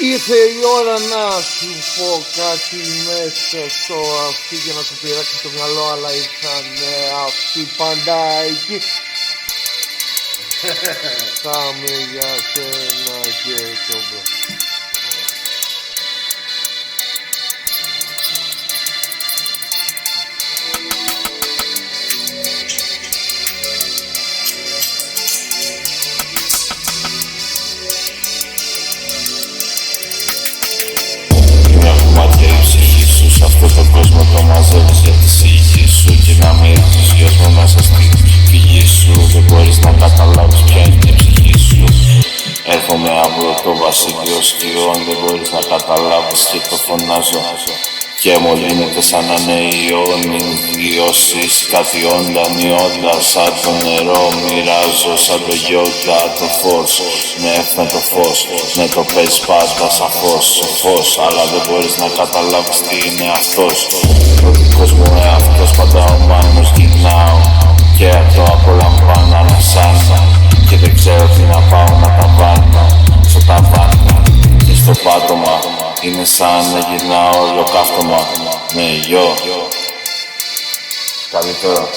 Ήρθε η ώρα να σου πω κάτι μέσα στο αυτί για να σου πειράξει το μυαλό, αλλά ήρθανε αυτοί πάντα εκεί. Κάμε για σένα και το μπρο. Σ' αυτόν τον κόσμο το μαζεύεις για τη ψυχή σου και να μυρίζεις γιος μου μέσα στη φυγή σου. Δεν μπορείς να καταλάβεις ποια είναι η ψυχή σου. Έρχομαι από το βασίλειο σκιών, δεν μπορείς να καταλάβεις και το φωνάζω. Και μολύνεται σαν να είναι ιόν, μην βιώσεις κάτι όντα σαν το νερό. Μοιράζω σαν το γιόντα το φως, ναι με το φως, ναι το παίζεις πάντα σαφώς, σοφός. Αλλά δεν μπορείς να καταλάβεις τι είναι αυτός. Ο δικός μου εαυτός πάντα ο μάνος γυρνάω και το απολαμβάνω ανασάνω. Και δεν ξέρω τι να πάω να τα βάλω στο ταβάνι και στο πάτωμα. Είναι σαν να γυρνάω ολοκαύτωμα. Ναι, γιο. Καλύτερα.